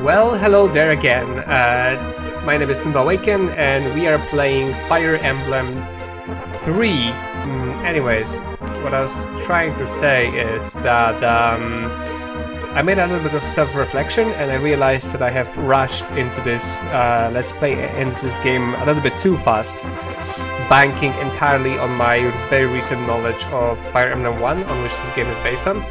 Well, hello there again. My name is Awaken, and we are playing Fire Emblem 3. Anyways, what I was trying to say is that I made a little bit of self-reflection, and I realized that I have rushed into this let's play into this game a little bit too fast, banking entirely on my very recent knowledge of Fire Emblem 1, on which this game is based on,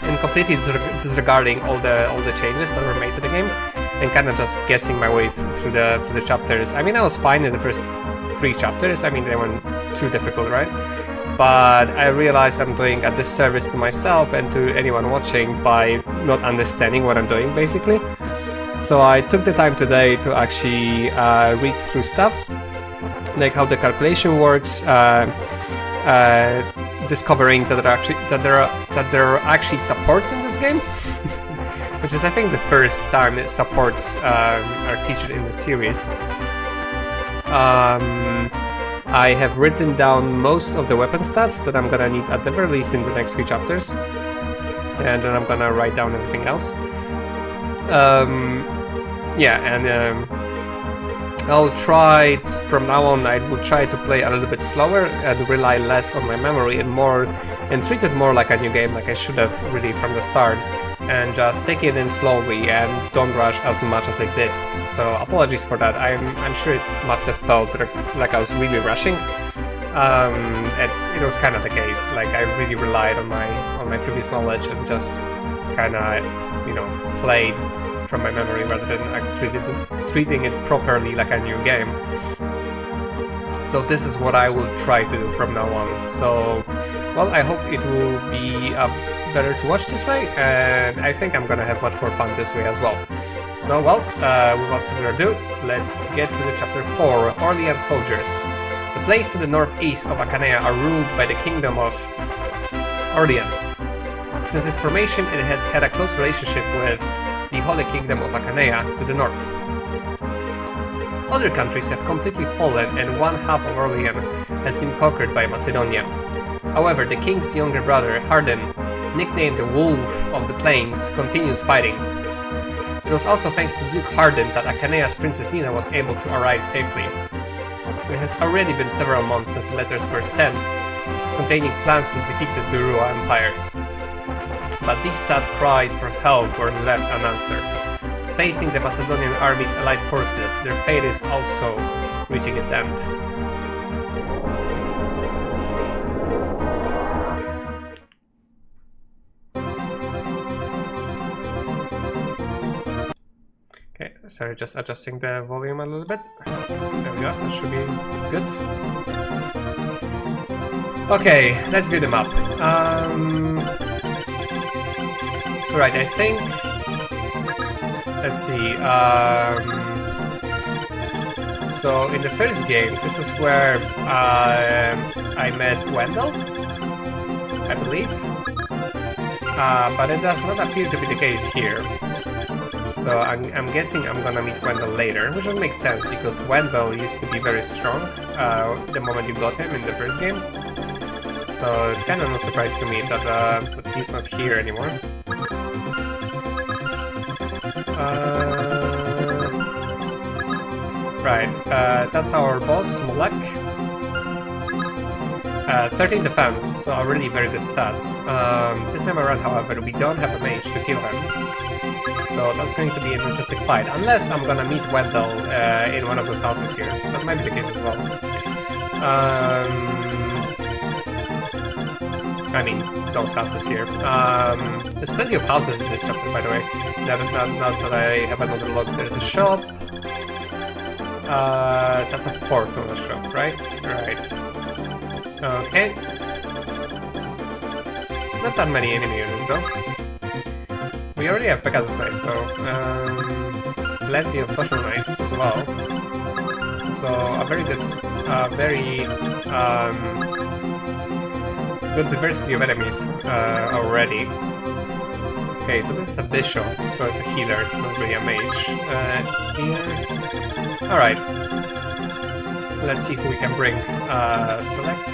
and completely disregarding all the changes that were made to the game, and kind of just guessing my way through the chapters. I mean, I was fine in the first 3 chapters. I mean, they weren't too difficult, right? But I realized I'm doing a disservice to myself and to anyone watching by not understanding what I'm doing, basically. So I took the time today to actually read through stuff, like how the calculation works, discovering that there are actually supports in this game, which is, I think, the first time that supports are featured in the series. I have written down most of the weapon stats that I'm gonna need at the very least in the next few chapters, and then I'm gonna write down everything else. I'll try from now on. I will try to play a little bit slower and rely less on my memory and treat it more like a new game, like I should have really from the start, and just take it in slowly and don't rush as much as I did. So apologies for that. I'm sure it must have felt like I was really rushing, and it was kind of the case. Like, I really relied on my previous knowledge and just kind of, played from my memory rather than treating it properly like a new game. So this is what I will try to do from now on. So, well, I hope it will be better to watch this way, and I think I'm gonna have much more fun this way as well. So, well, without further ado, let's get to the chapter 4, Orleans Soldiers. The plains to the northeast of Akanea are ruled by the Kingdom of Orleans. Since its formation, it has had a close relationship with the Holy Kingdom of Akanea to the north. Other countries have completely fallen, and one half of Orleans has been conquered by Macedonia. However, the king's younger brother, Harden, nicknamed the Wolf of the Plains, continues fighting. It was also thanks to Duke Harden that Akanea's Princess Nina was able to arrive safely. It has already been several months since letters were sent containing plans to defeat the Durua Empire. But these sad cries for help were left unanswered. Facing the Macedonian army's allied forces, their fate is also reaching its end. Okay, sorry, just adjusting the volume a little bit. There we go, that should be good. Okay, let's view the map. Right, I think... Let's see, so in the first game, this is where I met Wendell, I believe, but it does not appear to be the case here. So I'm guessing I'm gonna meet Wendell later, which would make sense because Wendell used to be very strong the moment you got him in the first game. So it's kind of no surprise to me that he's not here anymore. That's our boss, Molek. 13 defense, so already very good stats. This time around, however, we don't have a mage to kill him. So that's going to be an interesting fight, unless I'm gonna meet Wendell in one of those houses here. That might be the case as well. I mean, those houses here. There's plenty of houses in this chapter, by the way. Now that I have another look, there's a shop. That's a fort, not a shop, right? Right. Okay. Not that many enemy units, though. We already have Pegasus Knights, though. Plenty of Social Knights as well. So, a very good... good diversity of enemies already. Okay, so this is a bishop, so it's a healer, it's not really a mage. Here. Alright. Let's see who we can bring. Select.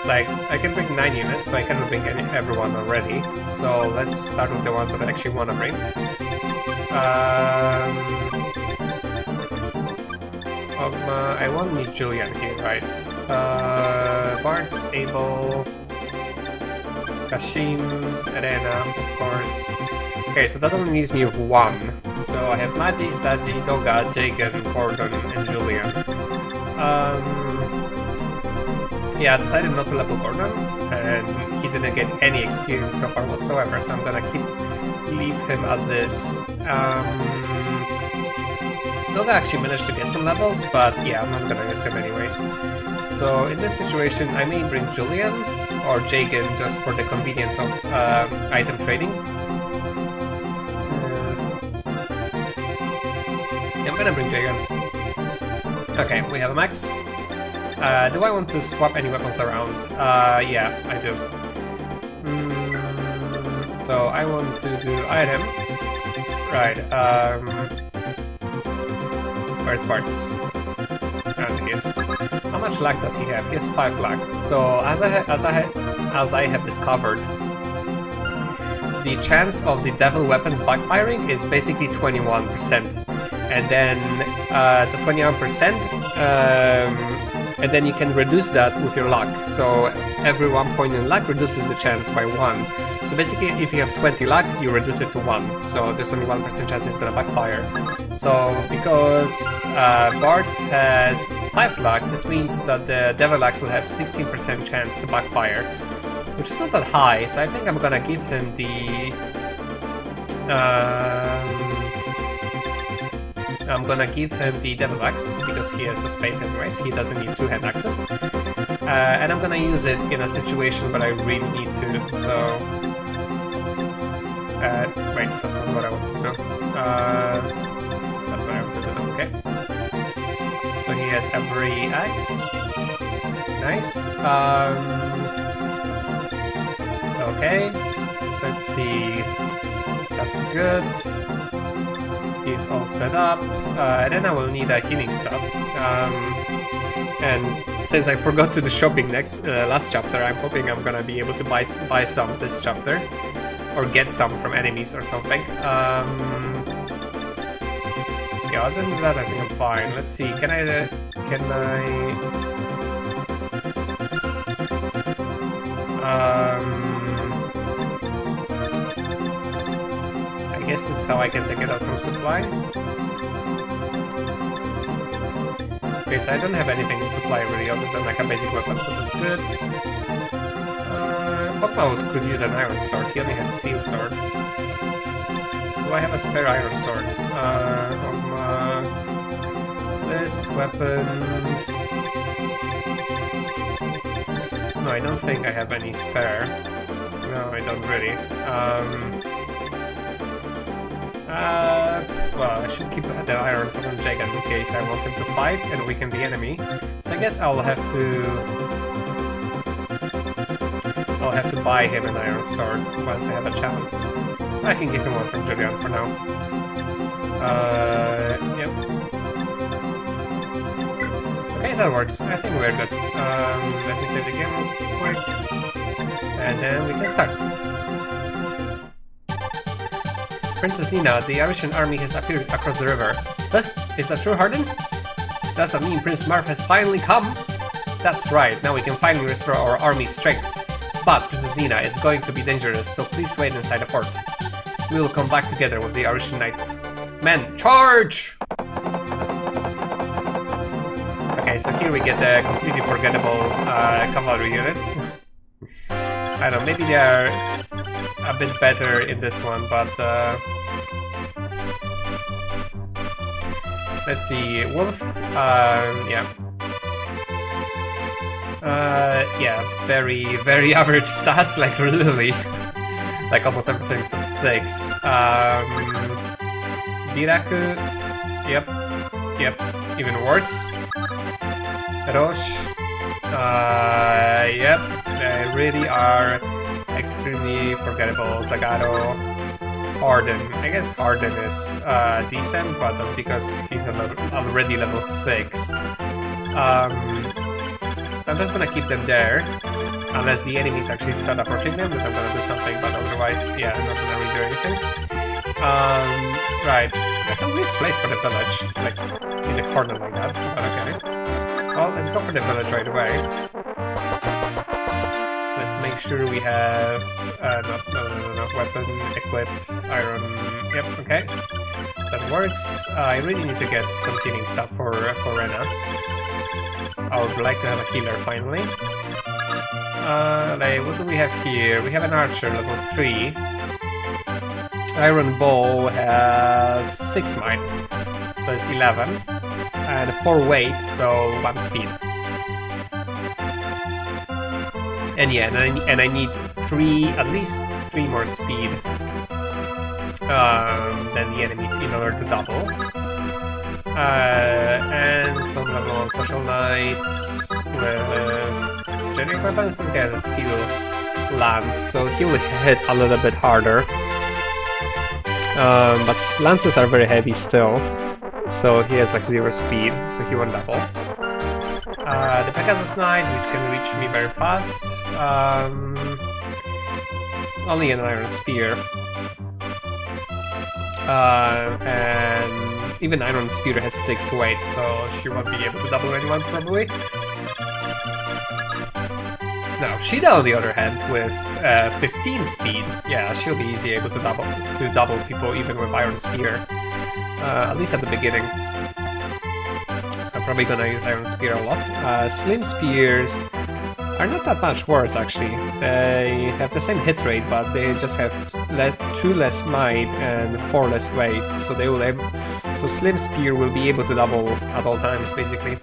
Like, I can bring 9 units, so I cannot bring everyone already. So let's start with the ones that I actually want to bring. I won't need Julian here, right? Bart's able... Kashim, Arena, of course. Okay, so that only leaves me with one. So I have Maji, Saji, Doga, Jagan, Gordon, and Julian. Yeah, I decided not to level Gordon, and he didn't get any experience so far whatsoever, so I'm gonna leave him as this. Doga actually managed to get some levels, but yeah, I'm not gonna use him anyways. So in this situation, I may bring Julian or Jagan just for the convenience of item trading. Yeah, I'm gonna bring Jagan. Okay, we have a max. Do I want to swap any weapons around? Yeah, I do. So I want to do items. Right, where's Bart's? And he is. How much lag does he have? He has 5 lag. So as I have discovered, the chance of the devil weapons backfiring is basically 21%. And then the 21%, and then you can reduce that with your luck. So every 1 point in luck reduces the chance by 1. So basically, if you have 20 luck, you reduce it to 1. So there's only 1% chance it's gonna backfire. So because Bart has 5 luck, this means that the Devil Axe will have 16% chance to backfire, which is not that high. So I think I'm gonna give him the Devil Axe, because he has a space anyways, he doesn't need 2-hand axes. And I'm gonna use it in a situation where I really need to, so... wait, that's not what I want to do. That's what I want to do, okay. So he has every axe. Nice. Okay. Let's see. That's good. He's all set up, and then I will need a healing stuff. And since I forgot to do shopping last chapter, I'm hoping I'm gonna be able to buy some this chapter, or get some from enemies or something. Yeah, other than that, I think I'm fine. Let's see. Can I? I guess this is how I can take it out from supply. Okay, so I don't have anything in supply really other than like a basic weapon, so that's good. Pokemon could use an iron sword, he only has steel sword. Do I have a spare iron sword? List, weapons... No, I don't think I have any spare. No, I don't really. Well, I should keep the iron sword on Jagan in case I want him to fight and weaken the enemy. So I guess I'll have to buy him an iron sword once I have a chance. I can give him one from Julian for now. Yep. Okay, that works. I think we're good. Let me save the game real quick. And then we can start. Princess Nina, the Arishan army has appeared across the river. Huh? Is that true, Hardin? Does that mean Prince Marv has finally come? That's right, now we can finally restore our army's strength. But, Princess Nina, it's going to be dangerous, so please wait inside the fort. We will come back together with the Arishan knights. Men, charge! Okay, so here we get the completely forgettable cavalry units. I don't know, maybe they are a bit better in this one, but let's see, Wolf, yeah. Yeah, very, very average stats, like literally. Like almost everything's at 6. Biraku, yep, even worse. Roche, yep, they really are extremely forgettable. Zagaro, Hardin. I guess Hardin is decent, but that's because he's already level 6. So I'm just gonna keep them there, unless the enemies actually start approaching them, then I'm gonna do something, but otherwise, yeah, I'm not gonna really do anything. Right. That's a weird place for the village, like in the corner like that, but okay. Well, let's go for the village right away. Let's make sure we have... no, weapon, equip, iron... Yep, okay. That works. I really need to get some healing stuff for Rena. I would like to have a healer finally. What do we have here? We have an archer, level 3. Iron bow has 6 might, so it's 11. And 4 weight, so 1 speed. And yeah, and I need at least 3 more speed than the enemy in order to double. And some level 1 social knights with generic weapons. This guy has a steel lance, so he will hit a little bit harder. But lances are very heavy still, so he has like 0 speed, so he won't double. The Pegasus Knight, which can reach me very fast. Only an iron spear. And even iron spear has 6 weight, so she won't be able to double anyone probably. Now, Shida on the other hand, with 15 speed, yeah, she'll be easily able to double people even with iron spear. At least at the beginning. So I'm probably gonna use iron spear a lot. Slim spears are not that much worse actually. They have the same hit rate, but they just have 2 less might and 4 less weight. So so slim spear will be able to double at all times basically.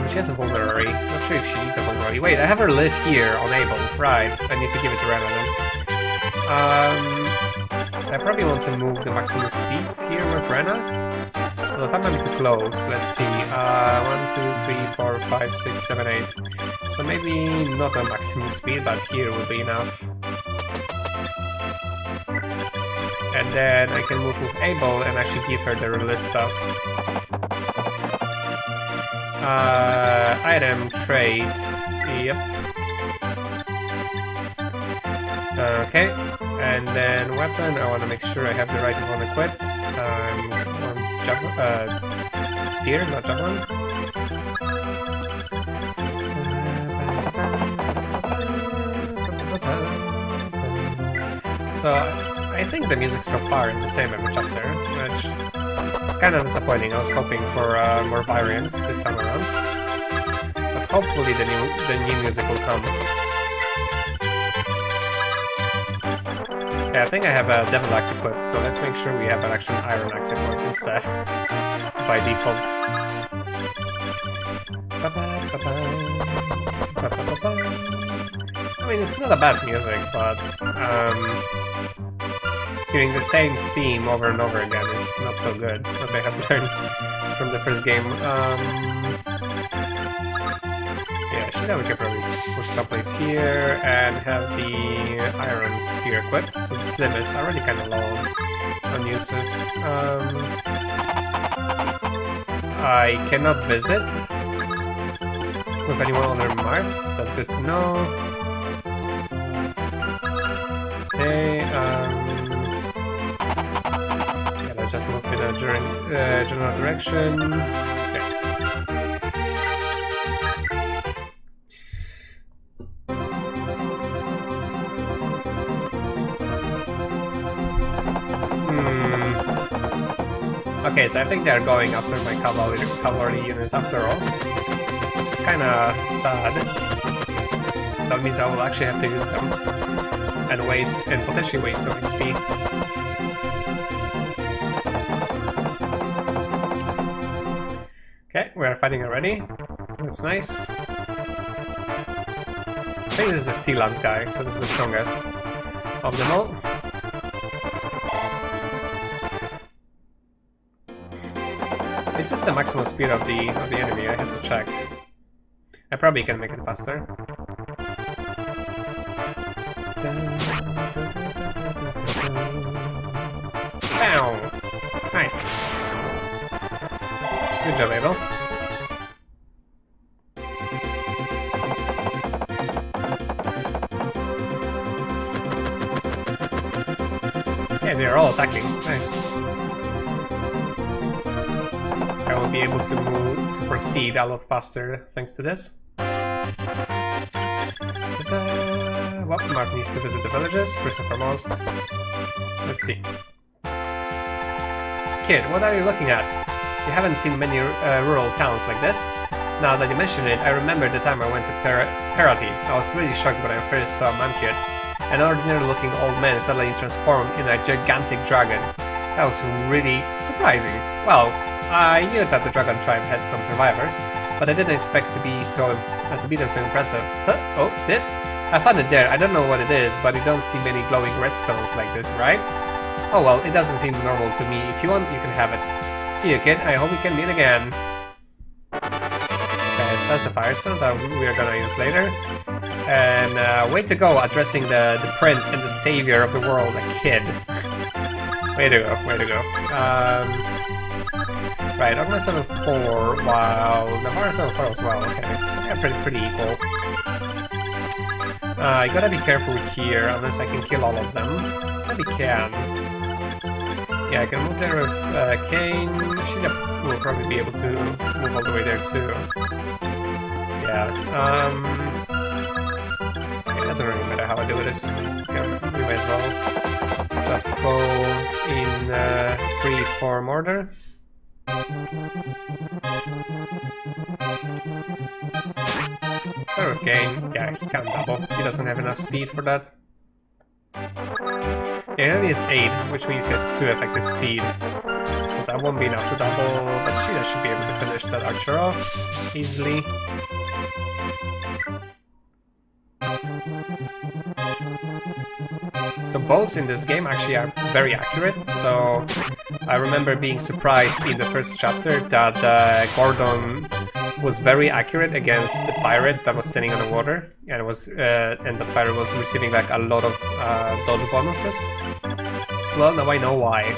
She has a vulnerary. Not sure if she needs a vulnerary. Wait, I have her live here on Able. Right, I need to give it to Rena then. So I probably want to move the maximum speeds here with Rena. No, that might be too close. Let's see. 1, 2, 3, 4, 5, 6, 7, 8. So maybe not a maximum speed, but here will be enough. And then I can move with Able and actually give her the relief stuff. Item, trade, yep. Okay, and then weapon, I want to make sure I have the right one equipped. Spear, not javelin. So, I think the music so far is the same every chapter, which it's kind of disappointing. I was hoping for more variants this time around, but hopefully the new music will come. Yeah, I think I have a Devil Axe equipped, so let's make sure we have an actual Iron Axe equipped instead by default. I mean, it's not a bad music, but hearing the same theme over and over again is not so good, as I have learned from the first game. Yeah, Shida we can probably push someplace here and have the Iron Spear equipped, since Slim is already kind of low on uses. I cannot visit with anyone on their mark, so that's good to know. Okay, yeah, let's just move in a general direction. Okay. Okay, so I think they're going after my cavalry units after all. Which is kinda sad. That means I will actually have to use them. And potentially waste some XP. Okay, we're fighting already. That's nice. I think this is the Steel Lance guy, so this is the strongest of them all. This is the maximum speed of the enemy, I have to check. I probably can make it faster. Pow! Nice. Good job, Abel. Yeah, Okay, they're all attacking. Nice. I will be able to proceed a lot faster thanks to this. Well, Mark needs to visit the villages, first and foremost. Let's see. Kid, what are you looking at? You haven't seen many rural towns like this. Now that you mention it, I remember the time I went to Parati. I was really shocked when I first saw Mankid. An ordinary-looking old man suddenly transformed in a gigantic dragon. That was really surprising. Well, I knew that the dragon tribe had some survivors, but I didn't expect to be them so impressive. Huh? Oh, this? I found it there. I don't know what it is, but you don't see many glowing redstones like this, right? Oh well, it doesn't seem normal to me. If you want, you can have it. See you, kid. I hope we can meet again. Okay, so that's the fire stone that we are gonna use later. And way to go, addressing the prince and the savior of the world, a kid. Way to go, way to go. Right, Ogma's level 4, wow, Navarro's level 4 as well, okay, so they're pretty equal. I gotta be careful here, unless I can kill all of them. Maybe can. Yeah, I can move there with Kane. She will probably be able to move all the way there too. Yeah, it doesn't really matter how I do this. We might as well just go in free form order. Start with Kane. Yeah, he can't double. He doesn't have enough speed for that. Yeah, he only has 8, which means he has 2 effective speed. So that won't be enough to double, but Sheila should be able to finish that archer off easily. So bows in this game actually are very accurate, so I remember being surprised in the first chapter that Gordon was very accurate against the pirate that was standing on the water, and the pirate was receiving like a lot of dodge bonuses. Well, now I know why.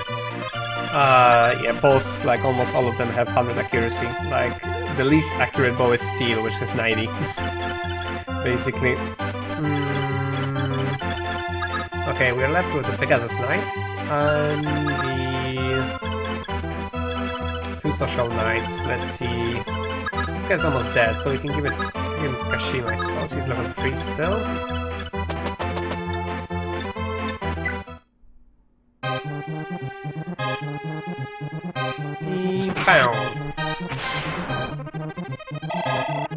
Yeah, bows, like almost all of them have 100 accuracy. Like the least accurate bow is steel, which has 90. Basically. Okay, we're left with the Pegasus Knight and the 2 social knights. Let's see. This guy's almost dead, so we can give him to Kashima, I suppose. He's level 3 still. Bow.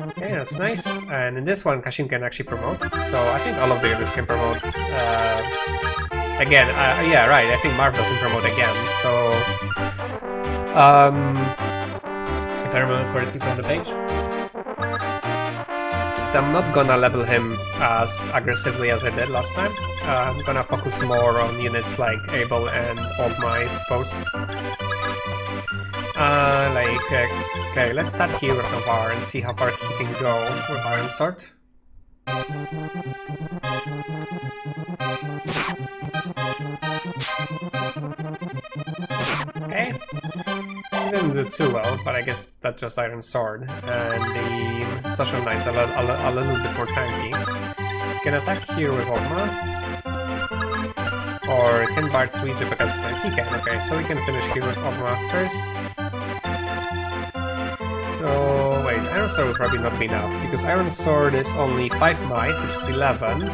Okay, that's nice. And in this one, Kashim can actually promote. So I think all of the others can promote. Again, yeah, right. I think Marv doesn't promote again. So, if I remember correctly from the page. So I'm not gonna level him as aggressively as I did last time. I'm gonna focus more on units like Abel and Ogma, I suppose. Okay, let's start here with Navarre and see how far he can go with Iron Sword. Okay, he didn't do too well, but I guess that's just Iron Sword. And the Social Knight's a little bit more tanky. Can attack here with Ogma. Or can Bard switch it because he can. Okay, so we can finish here with Ogma first. So wait, Iron Sword will probably not be enough because Iron Sword is only 5 might, which is 11.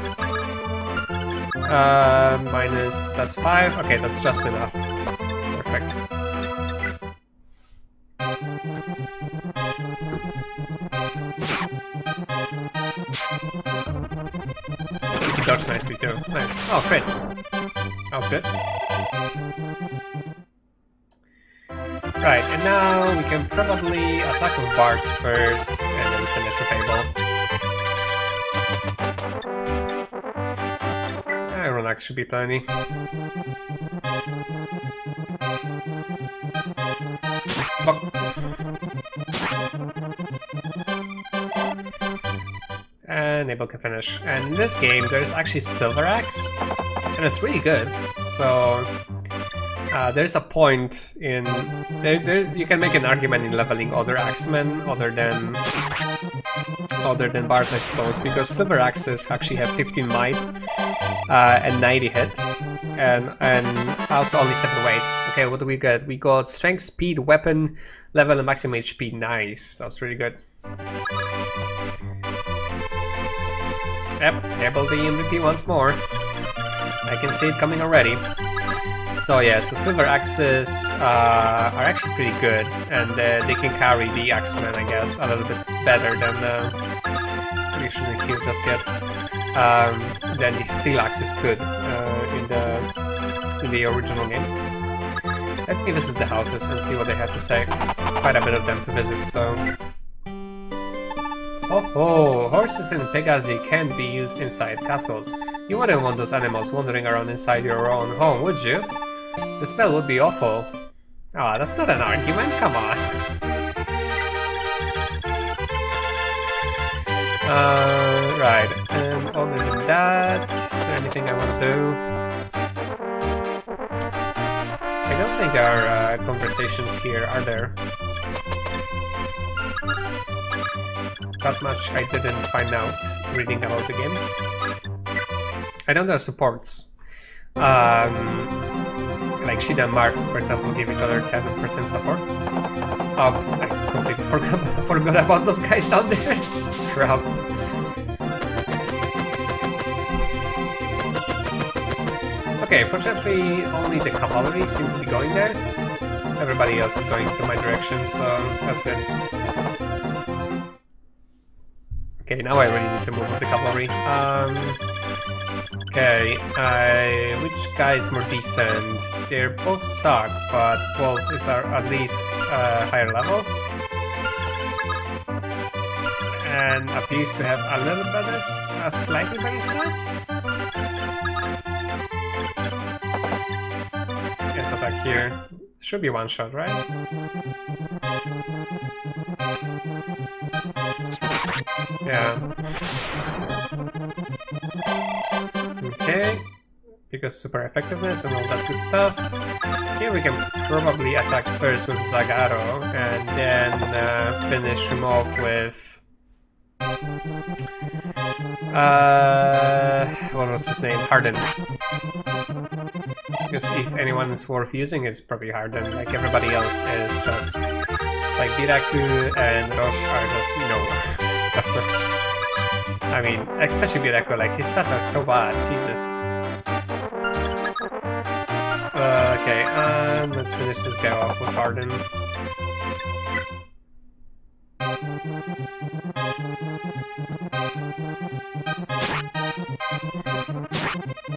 Minus that's 5. Okay, that's just enough. Perfect. He dodged nicely too. Nice. Oh, crit. That was good. Right, and now we can probably attack with Bards first, and then finish with Abel. Iron Axe should be plenty. Fuck. And Abel can finish. And in this game, there's actually Silver Axe, and it's really good. So there's a point in you can make an argument in leveling other axemen other than bards, I suppose, because silver axes actually have 15 might and 90 hit, and also only 7 weight. Okay, what do we get? We got strength, speed, weapon level, and maximum HP. Nice, that's really good. Yep, able the MVP once more. I can see it coming already. So yeah, so silver axes are actually pretty good, and they can carry the axemen, I guess, a little bit better than we shouldn't heal just yet. Than the steel axes could in the original game. Let me visit the houses and see what they have to say. There's quite a bit of them to visit, so. Oh, horses in Pegasi can be used inside castles. You wouldn't want those animals wandering around inside your own home, would you? The smell would be awful. Ah, oh, that's not an argument, come on. Right, and other than that, is there anything I want to do? I don't think there are conversations here, are there? That much I didn't find out reading about the game. I know there are supports. Like Shida and Marth, for example, give each other 10% support. Oh, I completely forgot about those guys down there. Crap. Okay, fortunately only the cavalry seem to be going there. Everybody else is going to my direction, so that's good. Okay, now I really need to move with the cavalry. Okay, which guy is more decent? They both suck, but both are at least higher level. And appears to have a little better, slightly better stats. Yes, attack here. Should be one shot, right? Yeah. Okay. Because super effectiveness and all that good stuff. Here we can probably attack first with Zagaro and then finish him off with... what was his name? Harden. Because if anyone is worth using, it's probably Harden. Like everybody else is just... like Biraku and Roche are just, you know... that's not... I mean, especially Biraku, like his stats are so bad, Jesus. Okay, let's finish this guy off with Harden.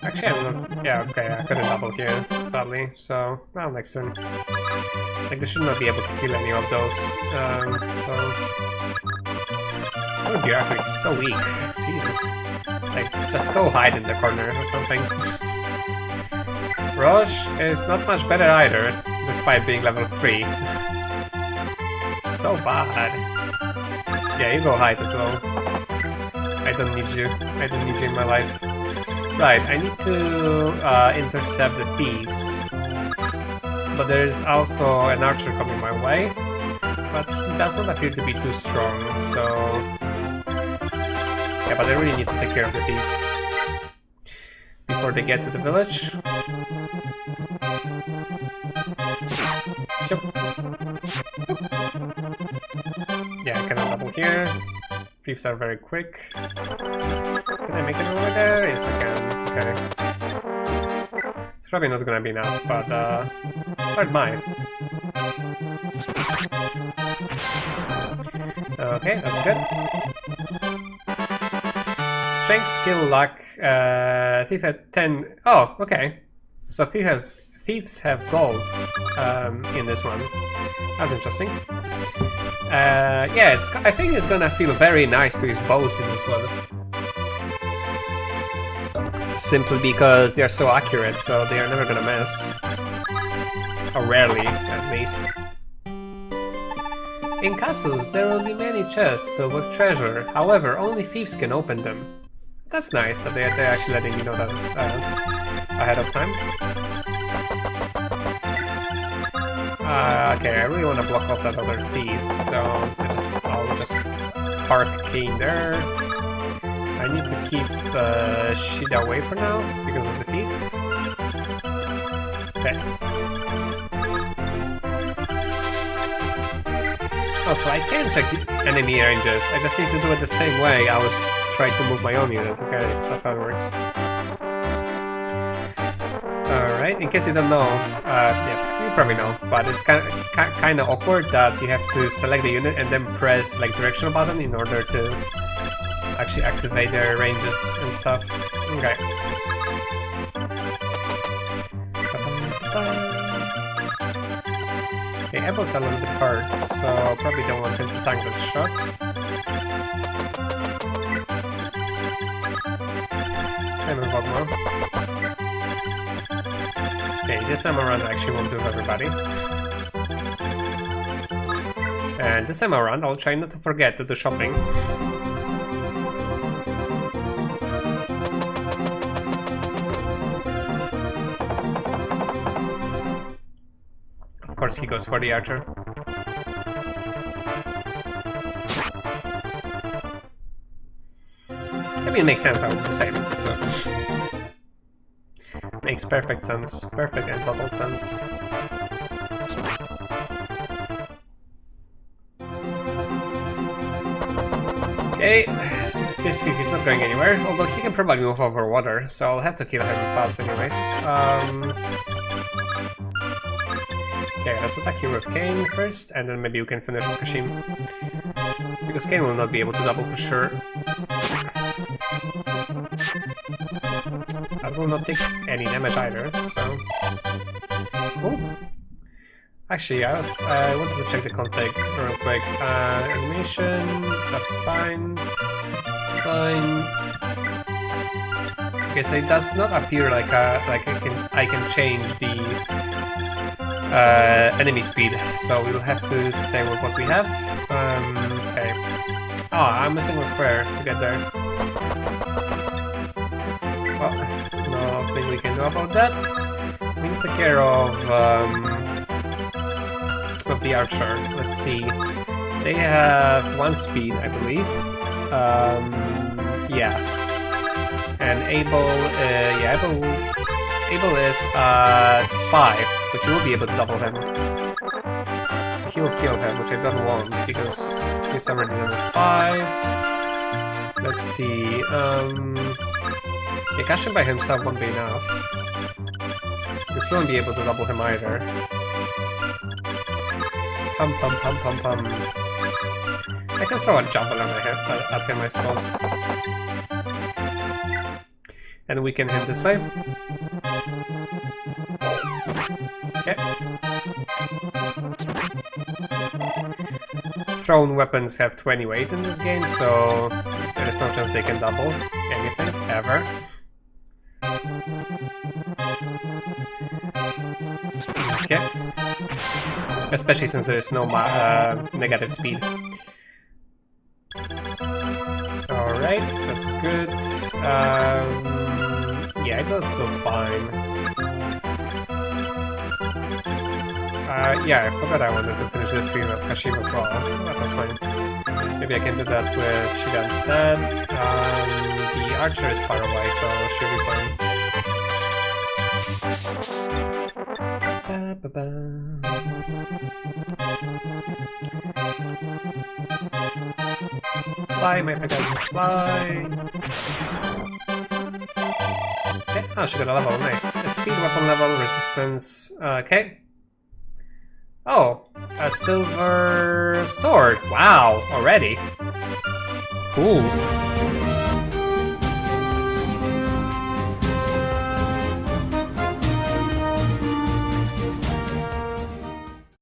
Actually, I'm not... yeah, okay, I couldn't double here, sadly, so... well, next turn. Like, they should not be able to kill any of those, so... oh, Biraku is so weak, Jesus. Like, just go hide in the corner or something. Roche is not much better either, despite being level 3. So bad. Yeah, you go hide as well. I don't need you. I don't need you in my life. Right, I need to intercept the thieves. But there's also an archer coming my way. But he does not appear to be too strong, so... yeah, but I really need to take care of the thieves before they get to the village. Sure. Yeah, I cannot double here. Thieves are very quick. Can I make it over there? Yes, I can. Okay. It's probably not gonna be enough, but I might. Okay, that's good. Strength, skill, luck. Thief had 10. Oh, okay. So thieves have gold in this one. That's interesting. Yeah, I think it's gonna feel very nice to use bows in this one. Simply because they are so accurate, so they are never gonna miss. Or rarely, at least. In castles, there will be many chests filled with treasure. However, only thieves can open them. That's nice that they're actually letting you know that ahead of time. Okay, I really want to block off that other thief, so I'll just park Kane there. I need to keep Shida away for now because of the thief. Okay. Oh, so I can check enemy ranges. I just need to do it the same way I would try to move my own unit. Okay, so that's how it works. Alright, in case you don't know, yeah, you probably know, but it's kind of awkward that you have to select the unit and then press like directional button in order to actually activate their ranges and stuff. Okay. Okay, Abel's a little bit hurt, so probably don't want him to tank that shot. Same with Vogma. Okay, this time around I actually won't do everybody. And this time around I'll try not to forget to do shopping. Of course he goes for the archer. I mean, it makes sense, I would do the same, so... Makes perfect sense. Perfect and total sense. Okay, this thief is not going anywhere, although he can probably move over water, so I'll have to kill him fast anyways. Okay, let's attack you with Kane first, and then maybe we can finish with Kashim. Because Kane will not be able to double for sure. I will not take any damage either, so... Oh. Actually, I wanted to check the config real quick. Animation, that's fine. It's fine. Okay, so it does not appear like I can change the enemy speed, so we'll have to stay with what we have. Okay. Ah, I'm missing one square to get there. Well, nothing we can do about that. We need to take care of the archer. Let's see. They have 1 speed, I believe. Yeah. And Abel is 5, so he will be able to double him. So he will kill him, which I don't want because he's already level 5. Let's see. Yeah, catching by himself won't be enough. Because he won't be able to double him either. Pum pum pum pum pum. I can throw a javelin at him, I suppose. And we can hit this way. Okay. Thrown weapons have 20 weight in this game, so there is no chance they can double anything, ever. Okay. Especially since there is no negative speed. Alright, that's good. Yeah, it goes still fine. Yeah, I forgot I wanted to finish this stream with Kashim as well, but that's fine. Maybe I can do that with Shida instead. The archer is far away, so it should be fine. Fly, my Pegasus, fly! Okay, oh, she got a level, nice. A speed, weapon level, resistance, okay. Oh, a silver sword, wow, already. Cool.